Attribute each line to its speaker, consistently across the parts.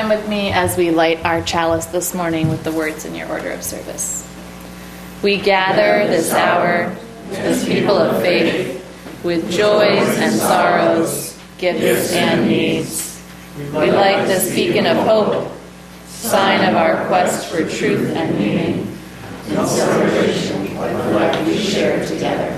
Speaker 1: stand with me as we light our chalice this morning with the words in your order of service. We gather this hour as people of faith, with joys and sorrows, gifts and needs. We light this beacon of hope, sign of our quest for truth and meaning, in celebration of what we share together.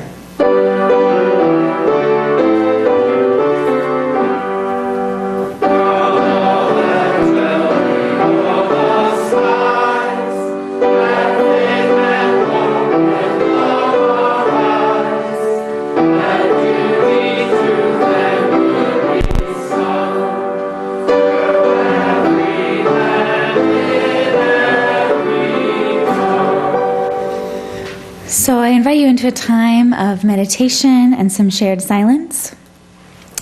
Speaker 2: So I invite you into a time of meditation and some shared silence.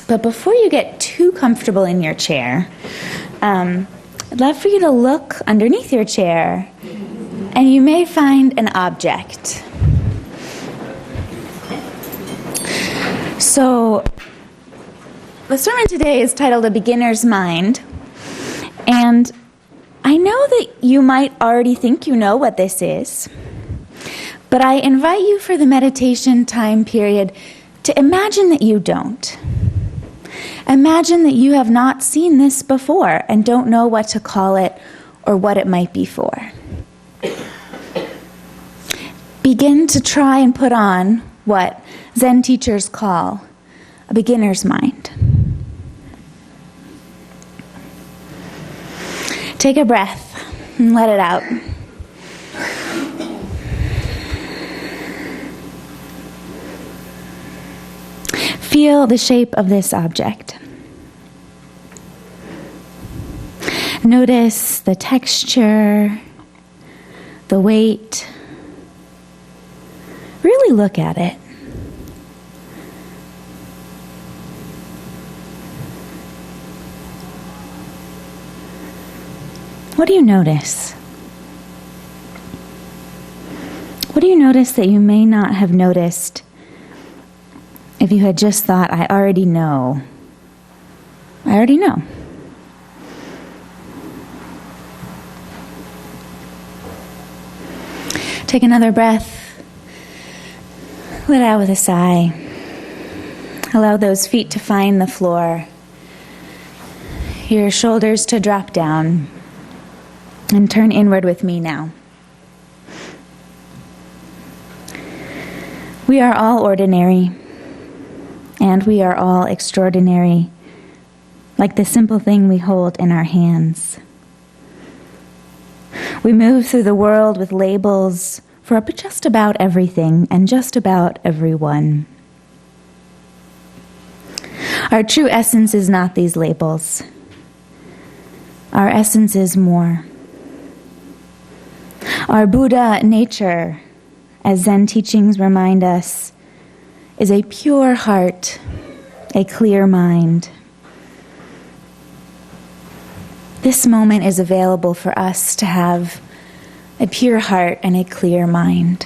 Speaker 2: But before you get too comfortable in your chair, I'd love for you to look underneath your chair, and you may find an object. So the sermon today is titled A Beginner's Mind, and I know that you might already think you know what this is. But I invite you for the meditation time period to imagine that you don't. Imagine that you have not seen this before and don't know what to call it or what it might be for. Begin to try and put on what Zen teachers call a beginner's mind. Take a breath and let it out. Feel the shape of this object. Notice the texture, the weight. Really look at it. What do you notice? What do you notice that you may not have noticed if you had just thought, I already know? I already know. Take another breath. Let out with a sigh. Allow those feet to find the floor. Your shoulders to drop down. And turn inward with me now. We are all ordinary. And we are all extraordinary, like the simple thing we hold in our hands. We move through the world with labels for just about everything and just about everyone. Our true essence is not these labels. Our essence is more. Our Buddha nature, as Zen teachings remind us, is a pure heart, a clear mind. This moment is available for us to have a pure heart and a clear mind.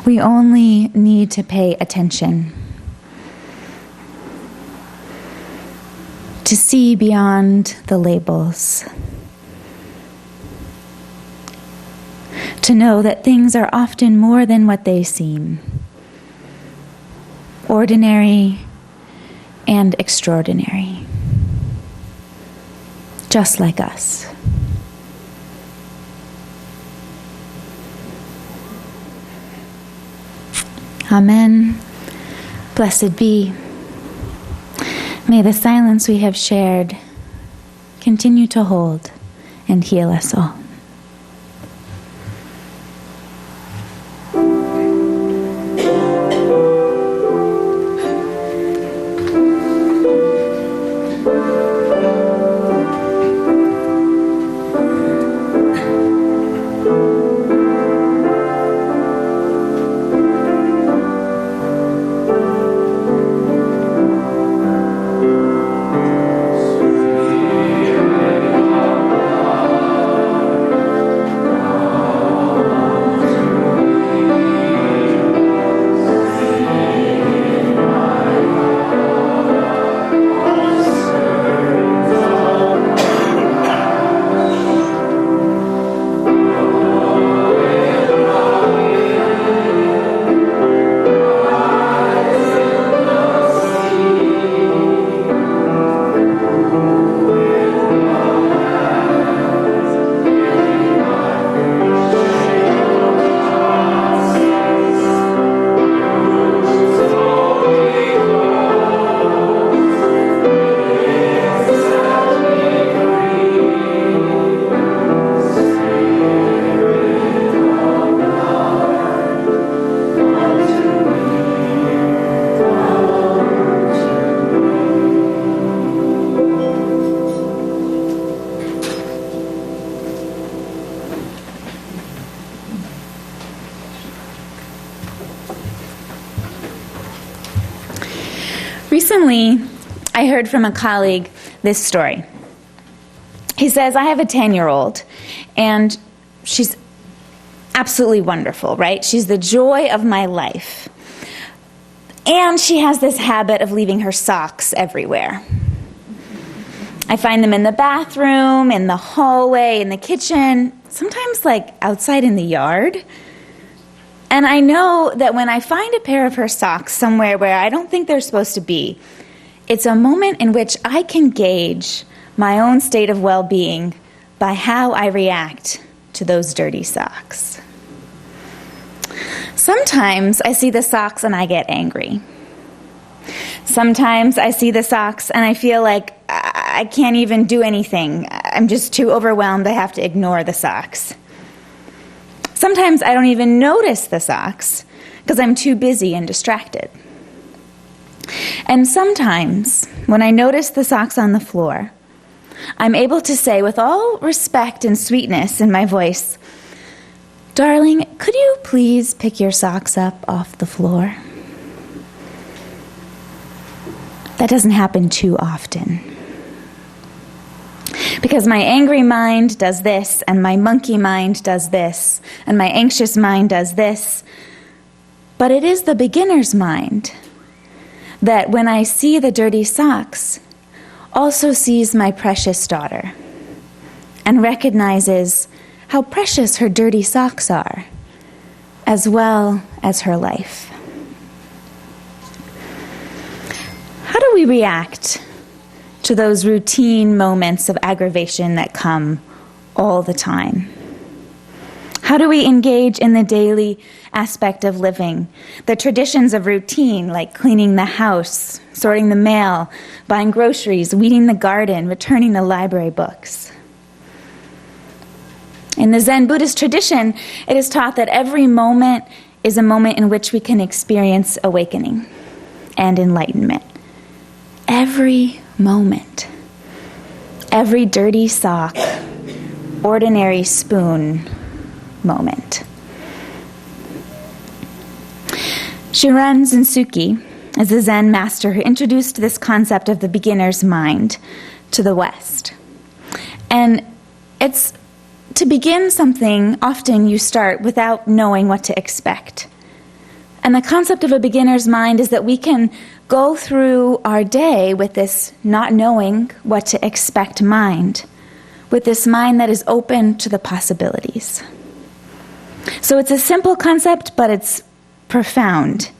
Speaker 2: We only need to pay attention, to see beyond the labels, to know that things are often more than what they seem. Ordinary and extraordinary, just like us. Amen. Blessed be. May the silence we have shared continue to hold and heal us all. Recently, I heard from a colleague this story. He says, I have a 10-year-old, and she's absolutely wonderful, right? She's the joy of my life. And she has this habit of leaving her socks everywhere. I find them in the bathroom, in the hallway, in the kitchen, sometimes like outside in the yard. And I know that when I find a pair of her socks somewhere where I don't think they're supposed to be, it's a moment in which I can gauge my own state of well-being by how I react to those dirty socks. Sometimes I see the socks and I get angry. Sometimes I see the socks and I feel like I can't even do anything. I'm just too overwhelmed. I have to ignore the socks. Sometimes I don't even notice the socks because I'm too busy and distracted. And sometimes, when I notice the socks on the floor, I'm able to say with all respect and sweetness in my voice, "Darling, could you please pick your socks up off the floor?" That doesn't happen too often. Because my angry mind does this, and my monkey mind does this, and my anxious mind does this. But it is the beginner's mind that, when I see the dirty socks, also sees my precious daughter and recognizes how precious her dirty socks are, as well as her life. How do we react to those routine moments of aggravation that come all the time? How do we engage in the daily aspect of living, the traditions of routine like cleaning the house, sorting the mail, buying groceries, weeding the garden, returning the library books? In the Zen Buddhist tradition, it is taught that every moment is a moment in which we can experience awakening and enlightenment. Every moment. Every dirty sock, ordinary spoon moment. Shiran Zensuke is the Zen master who introduced this concept of the beginner's mind to the West. And it's to begin something, often you start without knowing what to expect. And the concept of a beginner's mind is that we can go through our day with this not knowing what to expect mind, with this mind that is open to the possibilities. So it's a simple concept, but it's profound.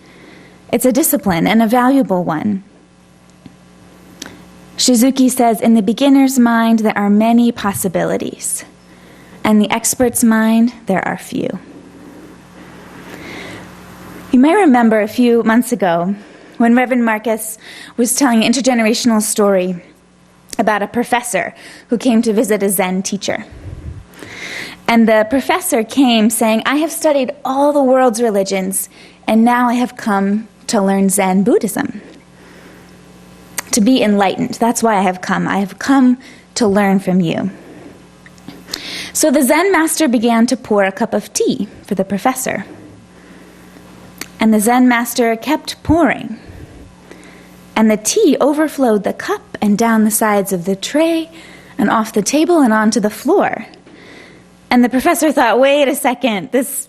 Speaker 2: It's a discipline and a valuable one. Shizuki says, in the beginner's mind, there are many possibilities. And the expert's mind, there are few. You may remember a few months ago when Reverend Marcus was telling an intergenerational story about a professor who came to visit a Zen teacher. And the professor came saying, "I have studied all the world's religions, and now I have come to learn Zen Buddhism, to be enlightened. That's why I have come. I have come to learn from you." So the Zen master began to pour a cup of tea for the professor. And the Zen master kept pouring. And the tea overflowed the cup and down the sides of the tray and off the table and onto the floor. And the professor thought, wait a second, this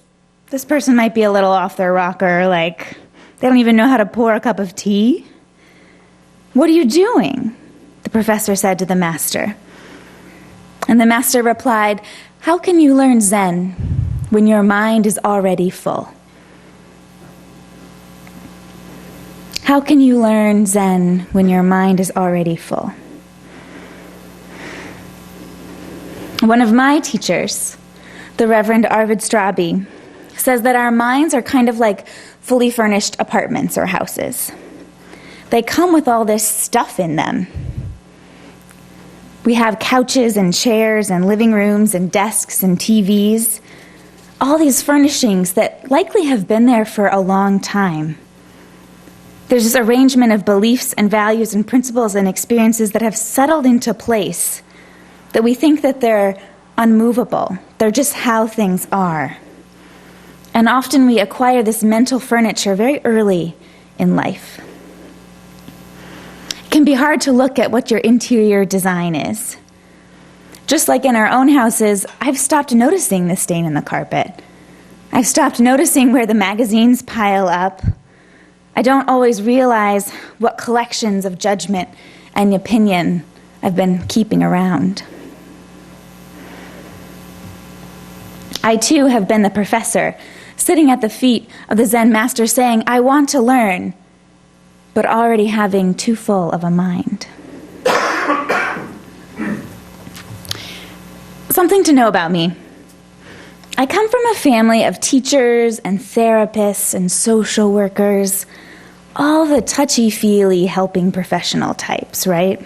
Speaker 2: person might be a little off their rocker, like they don't even know how to pour a cup of tea. "What are you doing?" the professor said to the master. And the master replied, "How can you learn Zen when your mind is already full?" How can you learn Zen when your mind is already full? One of my teachers, the Reverend Arvid Straby, says that our minds are kind of like fully furnished apartments or houses. They come with all this stuff in them. We have couches and chairs and living rooms and desks and TVs, all these furnishings that likely have been there for a long time. There's this arrangement of beliefs and values and principles and experiences that have settled into place, that we think that they're unmovable. They're just how things are. And often we acquire this mental furniture very early in life. can be hard to look at what your interior design is. Just like in our own houses, I've stopped noticing the stain in the carpet. I've stopped noticing where the magazines pile up. I don't always realize what collections of judgment and opinion I've been keeping around. I too have been the professor, sitting at the feet of the Zen master saying, I want to learn, but already having too full of a mind. Something to know about me. I come from a family of teachers and therapists and social workers, all the touchy-feely helping professional types, right?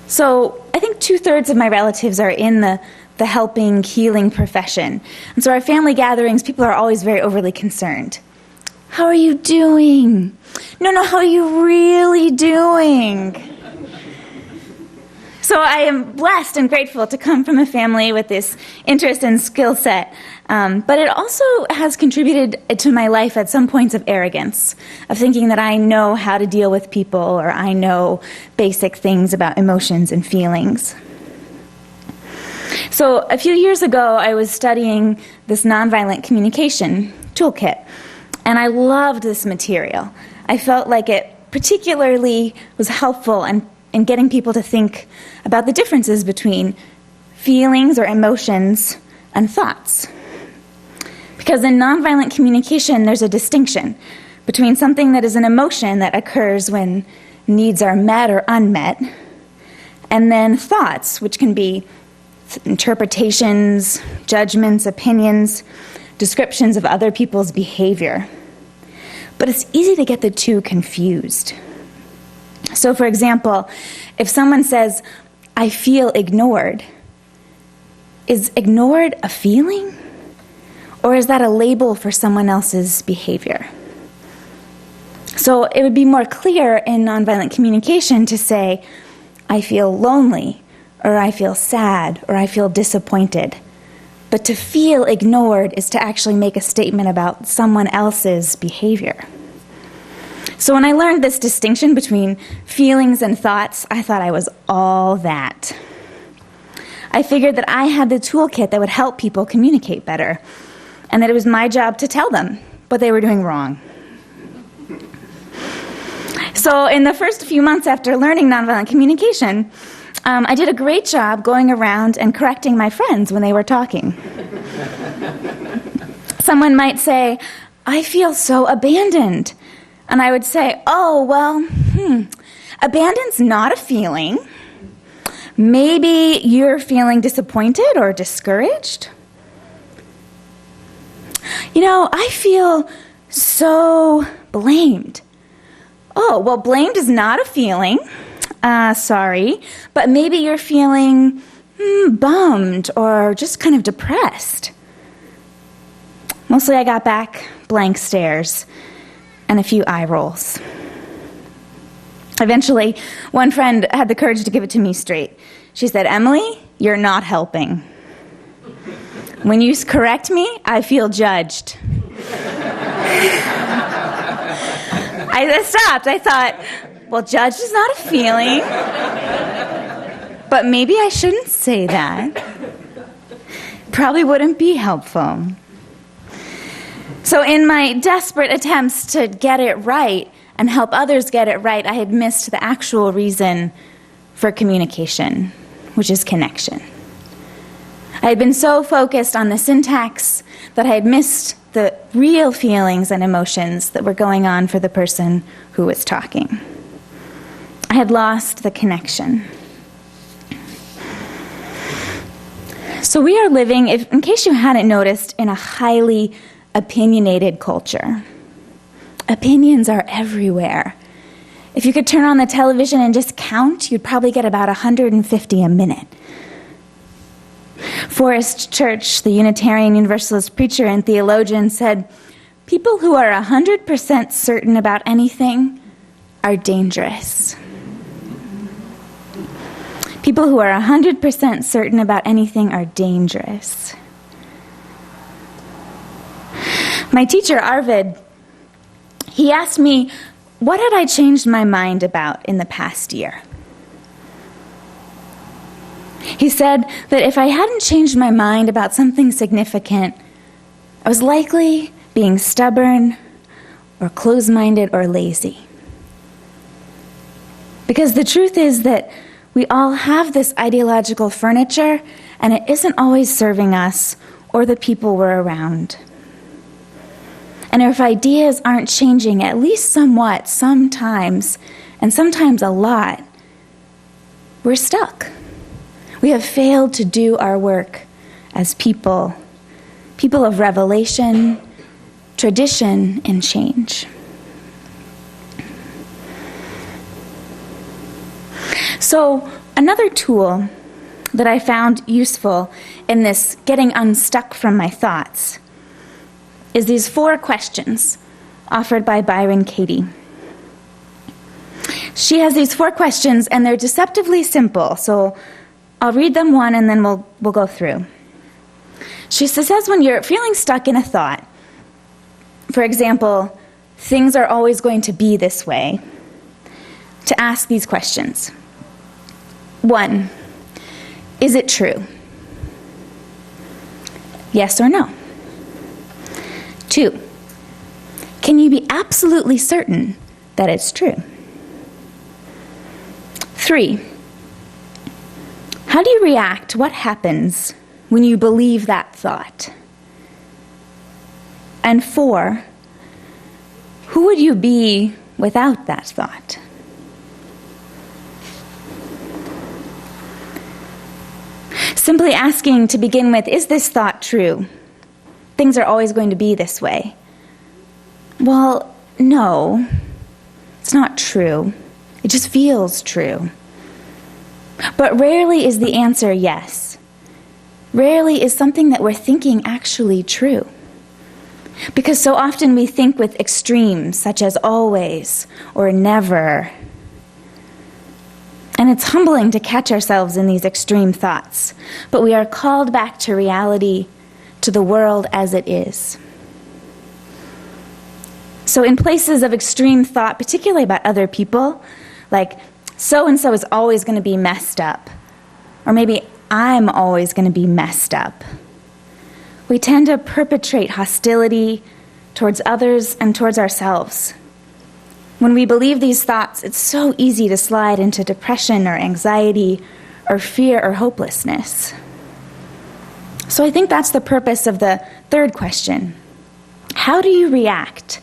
Speaker 2: So I think 2/3 of my relatives are in the helping, healing profession. And so our family gatherings, people are always very overly concerned. How are you doing? No, how are you really doing? So I am blessed and grateful to come from a family with this interest and skill set. But it also has contributed to my life at some points of arrogance, of thinking that I know how to deal with people or I know basic things about emotions and feelings. So a few years ago, I was studying this nonviolent communication toolkit, and I loved this material. I felt like it particularly was helpful in getting people to think about the differences between feelings or emotions and thoughts. Because in nonviolent communication, there's a distinction between something that is an emotion that occurs when needs are met or unmet, and then thoughts, which can be interpretations, judgments, opinions, descriptions of other people's behavior. But it's easy to get the two confused. So, for example, if someone says, I feel ignored, is ignored a feeling? Or is that a label for someone else's behavior? So it would be more clear in nonviolent communication to say, I feel lonely, or I feel sad, or I feel disappointed. But to feel ignored is to actually make a statement about someone else's behavior. So when I learned this distinction between feelings and thoughts, I thought I was all that. I figured that I had the toolkit that would help people communicate better, and that it was my job to tell them what they were doing wrong. So in the first few months after learning nonviolent communication, I did a great job going around and correcting my friends when they were talking. Someone might say, I feel so abandoned. And I would say, abandoned's not a feeling. Maybe you're feeling disappointed or discouraged. I feel so blamed. Blamed is not a feeling. Sorry, but maybe you're feeling bummed or just kind of depressed. Mostly I got back blank stares and a few eye rolls. Eventually, one friend had the courage to give it to me straight. She said, Emily, you're not helping. When you correct me, I feel judged. I stopped. I thought, judged is not a feeling, but maybe I shouldn't say that. Probably wouldn't be helpful. So in my desperate attempts to get it right and help others get it right, I had missed the actual reason for communication, which is connection. I had been so focused on the syntax that I had missed the real feelings and emotions that were going on for the person who was talking. I had lost the connection. So we are living, in case you hadn't noticed, in a highly opinionated culture. Opinions are everywhere. If you could turn on the television and just count, you'd probably get about 150 a minute. Forrest Church, the Unitarian Universalist preacher and theologian, said, people who are 100% certain about anything are dangerous. People who are 100% certain about anything are dangerous. My teacher, Arvid, he asked me, what had I changed my mind about in the past year? He said that if I hadn't changed my mind about something significant, I was likely being stubborn or close-minded or lazy. Because the truth is that we all have this ideological furniture, and it isn't always serving us or the people we're around. And if ideas aren't changing at least somewhat, sometimes, and sometimes a lot, we're stuck. We have failed to do our work as people of revelation, tradition, and change. So, another tool that I found useful in this getting unstuck from my thoughts is these 4 questions offered by Byron Katie. She has these 4 questions, and they're deceptively simple, so I'll read them one and then we'll go through. She says when you're feeling stuck in a thought, for example, things are always going to be this way, to ask these questions. 1, is it true? Yes or no? 2, can you be absolutely certain that it's true? 3, how do you react? What happens when you believe that thought? And 4, who would you be without that thought? Simply asking to begin with, is this thought true? Things are always going to be this way. Well, no, it's not true. It just feels true. But rarely is the answer yes. Rarely is something that we're thinking actually true. Because so often we think with extremes, such as always or never. And it's humbling to catch ourselves in these extreme thoughts. But we are called back to reality, to the world as it is. So in places of extreme thought, particularly about other people, like so-and-so is always going to be messed up, or maybe I'm always going to be messed up, we tend to perpetrate hostility towards others and towards ourselves. When we believe these thoughts, it's so easy to slide into depression or anxiety or fear or hopelessness. So I think that's the purpose of the 3rd question. How do you react?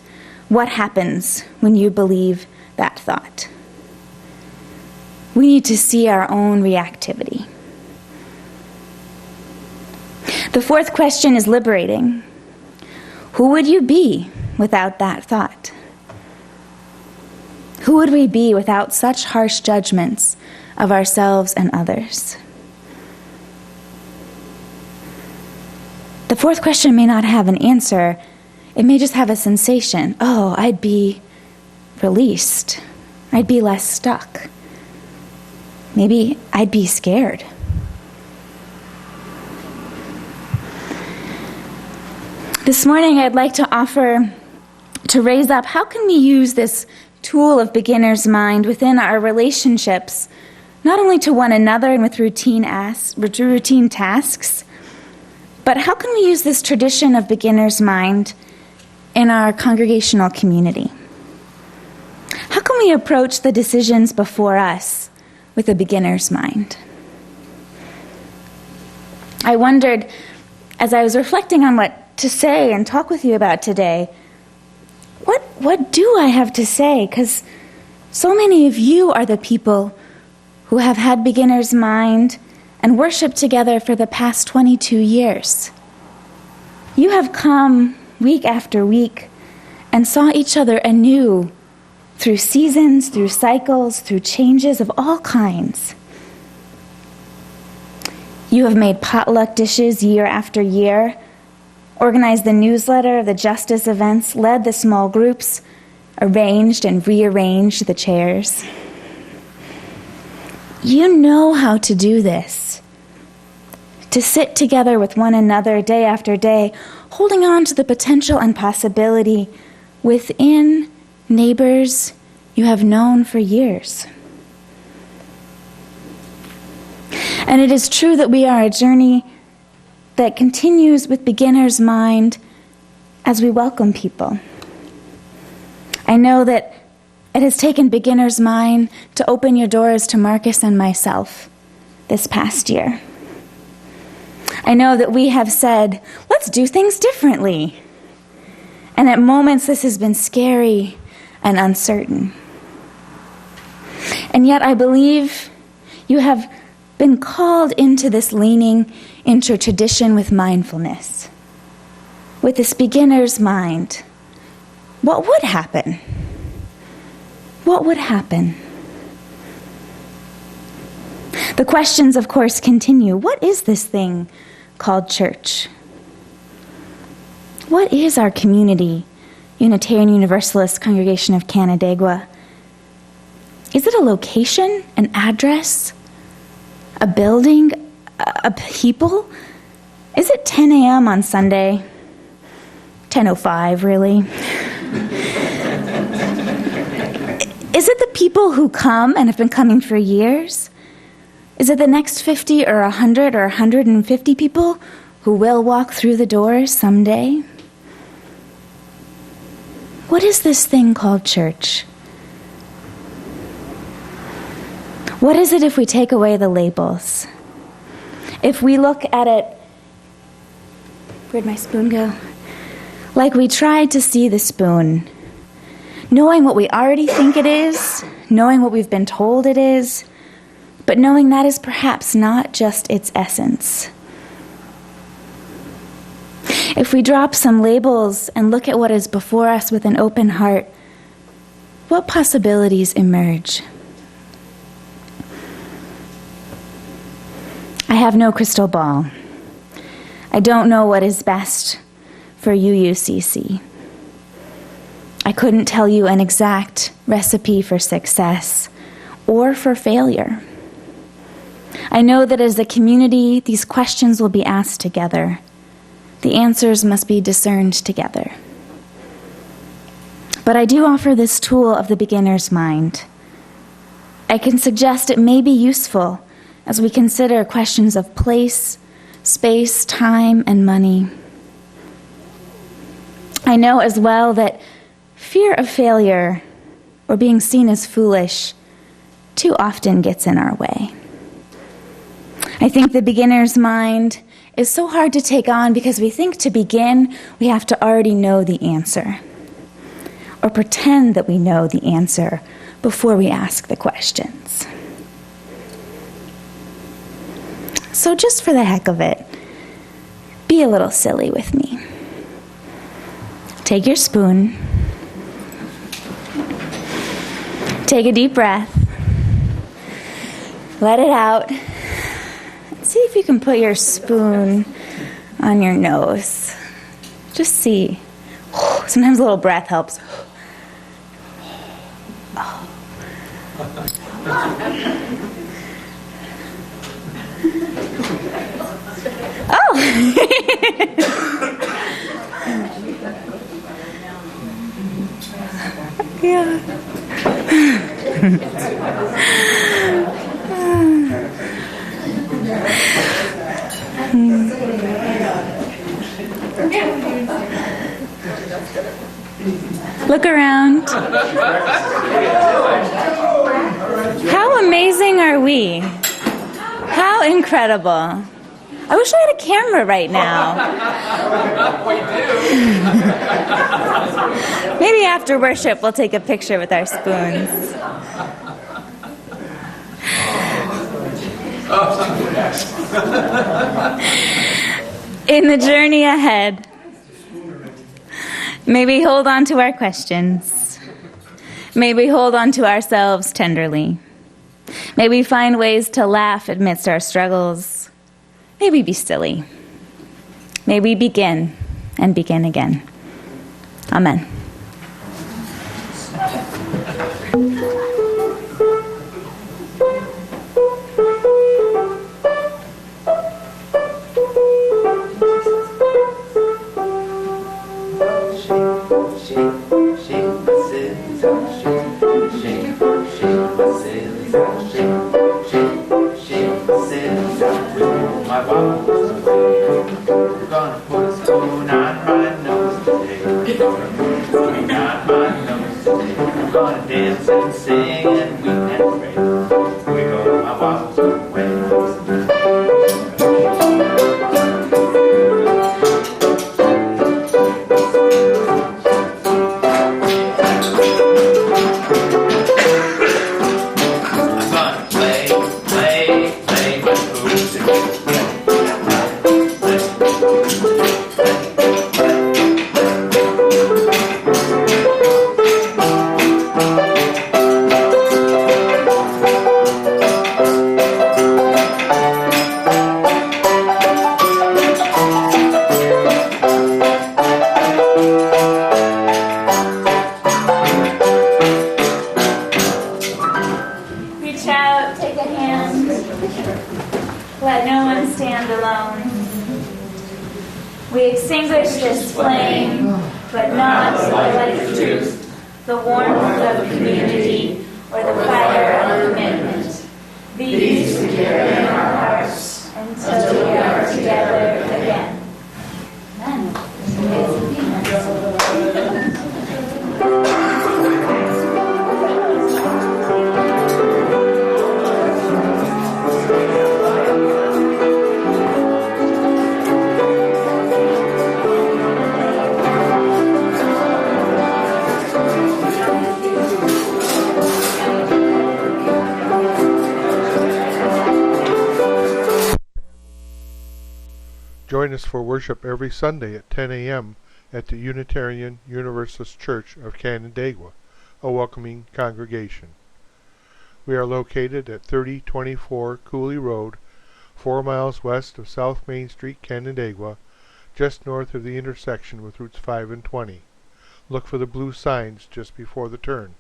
Speaker 2: What happens when you believe that thought? We need to see our own reactivity. The 4th question is liberating. Who would you be without that thought? Who would we be without such harsh judgments of ourselves and others? The 4th question may not have an answer. It may just have a sensation. Oh, I'd be released. I'd be less stuck. Maybe I'd be scared. This morning I'd like to offer to raise up, how can we use this tool of beginner's mind within our relationships, not only to one another and with routine tasks, but how can we use this tradition of beginner's mind in our congregational community? How can we approach the decisions before us with a beginner's mind? I wondered, as I was reflecting on what to say and talk with you about today, what do I have to say? Because so many of you are the people who have had beginner's mind and worshiped together for the past 22 years. You have come week after week and saw each other anew through seasons, through cycles, through changes of all kinds. You have made potluck dishes year after year, organized the newsletter, the justice events, led the small groups, arranged and rearranged the chairs. You know how to do this. To sit together with one another day after day, holding on to the potential and possibility within neighbors you have known for years. And it is true that we are a journey that continues with beginner's mind as we welcome people. I know that it has taken beginner's mind to open your doors to Marcus and myself this past year. I know that we have said, let's do things differently. And at moments this has been scary and uncertain. And yet I believe you have been called into this leaning into tradition with mindfulness. With this beginner's mind, what would happen? What would happen? The questions, of course, continue. What is this thing called church? What is our community, Unitarian Universalist congregation of Canandaigua? Is it a location, an address, a building, a people? Is it 10 a.m. on Sunday? 10:05, really? Is it the people who come and have been coming for years? Is it the next 50 or 100 or 150 people who will walk through the doors someday? What is this thing called church? What is it if we take away the labels? If we look at it, where'd my spoon go? Like we tried to see the spoon, knowing what we already think it is, knowing what we've been told it is, but knowing that is perhaps not just its essence. If we drop some labels and look at what is before us with an open heart, what possibilities emerge? I have no crystal ball. I don't know what is best for UUCC. I couldn't tell you an exact recipe for success or for failure. I know that as a community, these questions will be asked together. The answers must be discerned together. But I do offer this tool of the beginner's mind. I can suggest it may be useful as we consider questions of place, space, time, and money. I know as well that fear of failure or being seen as foolish too often gets in our way. I think the beginner's mind is so hard to take on because we think to begin, we have to already know the answer or pretend that we know the answer before we ask the questions. So just for the heck of it, be a little silly with me. Take your spoon, take a deep breath, let it out. See if you can put your spoon on your nose. Just see. Sometimes a little breath helps. Oh! Yeah. Look around. How amazing are we? How incredible. I wish I had a camera right now. Maybe after worship we'll take a picture with our spoons. In the journey ahead, may we hold on to our questions. May we hold on to ourselves tenderly. May we find ways to laugh amidst our struggles. May we be silly. May we begin and begin again. Amen.
Speaker 3: Shake, shake, shake, wobbles away. We're gonna put a spoon on my nose today. Spoon on my nose today. We're gonna dance and sing and weep and pray. Wiggle my wobbles away.
Speaker 2: Let no one stand alone. We extinguish this flame, but not the light of truth, the warmth of community, or the fire of commitment. These we carry in our hearts until we are together again. Amen.
Speaker 4: Join us for worship every Sunday at 10 a.m. at the Unitarian Universalist Church of Canandaigua, a welcoming congregation. We are located at 3024 Cooley Road, 4 miles west of South Main Street, Canandaigua, just north of the intersection with Routes 5 and 20. Look for the blue signs just before the turn.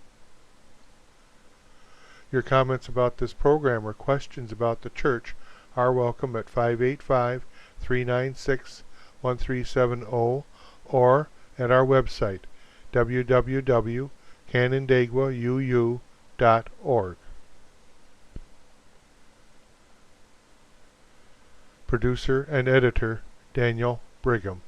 Speaker 4: Your comments about this program or questions about the church are welcome at 585-396-1370 or at our website www.canandaiguauu.org. Producer and editor Daniel Brigham.